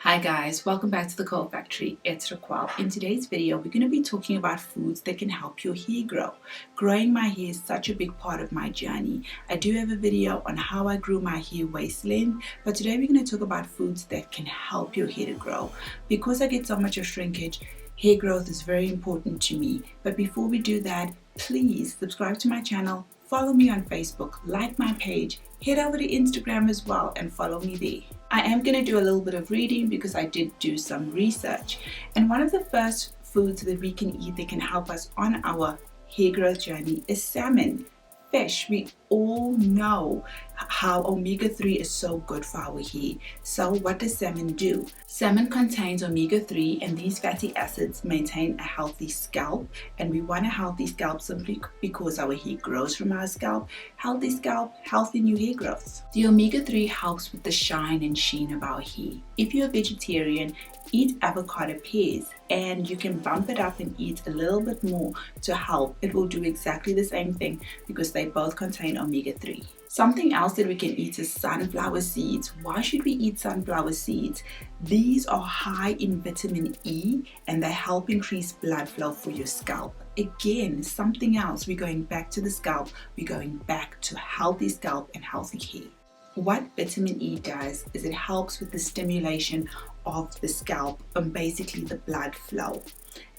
Hi guys, welcome back to the Curl Factory. It's Raquel. In today's video, we're going to be talking about foods that can help your hair grow. Growing my hair is such a big part of my journey. I do have a video on how I grew my hair waist length, but today we're going to talk about foods that can help your hair to grow. Because I get so much of shrinkage, hair growth is very important to me. But before we do that, please subscribe to my channel, follow me on Facebook, like my page, head over to Instagram as well and follow me there. I am going to do a little bit of reading because I did do some research. And one of the first foods that we can eat that can help us on our hair growth journey is salmon. Fish. We all know how omega-3 is so good for our hair. So what does salmon do? Salmon contains omega-3 and these fatty acids maintain a healthy scalp, and we want a healthy scalp simply because our hair grows from our scalp. Healthy scalp, healthy new hair growth. The omega-3 helps with the shine and sheen of our hair. If you're a vegetarian, eat avocado pears and you can bump it up and eat a little bit more to help. It will do exactly the same thing because they both contain omega-3. Something else that we can eat is sunflower seeds. Why should we eat sunflower seeds? These are high in vitamin E and they help increase blood flow for your scalp. Again, something else, we're going back to the scalp, we're going back to healthy scalp and healthy hair. What vitamin E does is it helps with the stimulation of the scalp and basically the blood flow.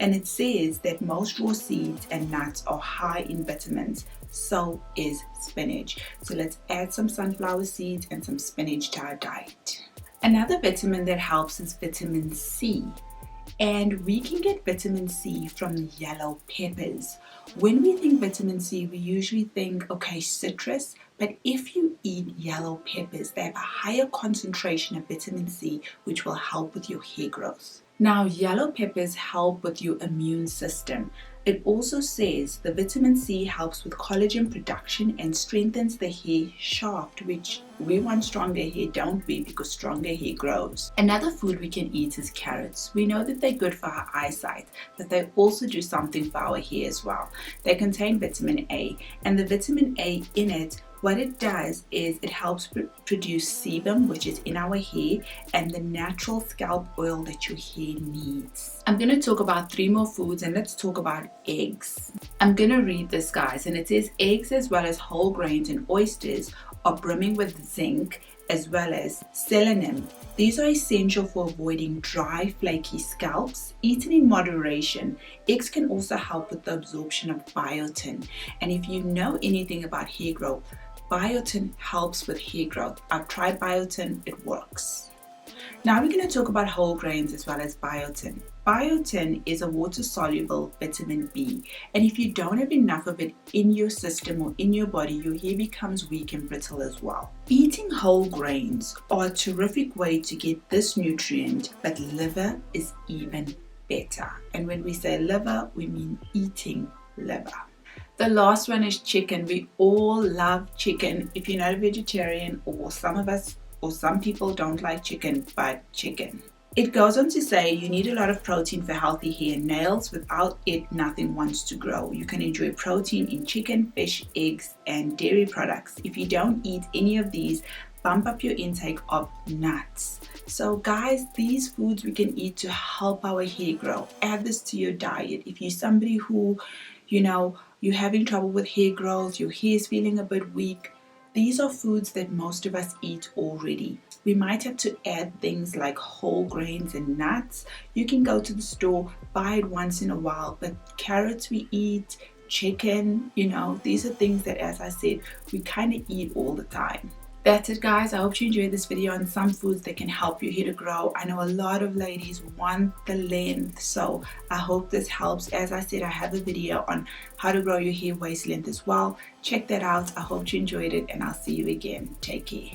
And it says that most raw seeds and nuts are high in vitamins. So is spinach. So let's add some sunflower seeds and some spinach to our diet. Another vitamin that helps is vitamin C. And we can get vitamin C from yellow peppers. When we think vitamin C, we usually think, okay, citrus, but if you eat yellow peppers, they have a higher concentration of vitamin C, which will help with your hair growth. Now, yellow peppers help with your immune system. It also says the vitamin C helps with collagen production and strengthens the hair shaft, which we want stronger hair, don't we? Because stronger hair grows. Another food we can eat is carrots. We know that they're good for our eyesight, but they also do something for our hair as well. They contain vitamin A, and the vitamin A in it, what it does is it helps produce sebum, which is in our hair, and the natural scalp oil that your hair needs. I'm going to talk about 3 more foods, and let's talk about eggs. I'm going to read this, guys, and it says eggs as well as whole grains and oysters are brimming with zinc as well as selenium. These are essential for avoiding dry, flaky scalps. Eaten in moderation, eggs can also help with the absorption of biotin. And if you know anything about hair growth, biotin helps with hair growth. I've tried biotin, it works. Now we're going to talk about whole grains as well as biotin. Biotin is a water-soluble vitamin B, and if you don't have enough of it in your system or in your body, your hair becomes weak and brittle as well. Eating whole grains are a terrific way to get this nutrient, but liver is even better. And when we say liver, we mean eating liver. The last one is chicken. We all love chicken. If you're not a vegetarian, or some people don't like chicken, but chicken. It goes on to say you need a lot of protein for healthy hair and nails. Without it, nothing wants to grow. You can enjoy protein in chicken, fish, eggs, and dairy products. If you don't eat any of these, bump up your intake of nuts. So guys, these foods we can eat to help our hair grow. Add this to your diet. If you're somebody who, you're having trouble with hair growth, your hair is feeling a bit weak, these are foods that most of us eat already. We might have to add things like whole grains and nuts. You can go to the store, buy it once in a while, but carrots we eat, chicken, these are things that, as I said, we kind of eat all the time. That's it, guys. I hope you enjoyed this video on some foods that can help your hair to grow. I know a lot of ladies want the length, so I hope this helps. As I said, I have a video on how to grow your hair waist length as well. Check that out. I hope you enjoyed it, and I'll see you again. Take care.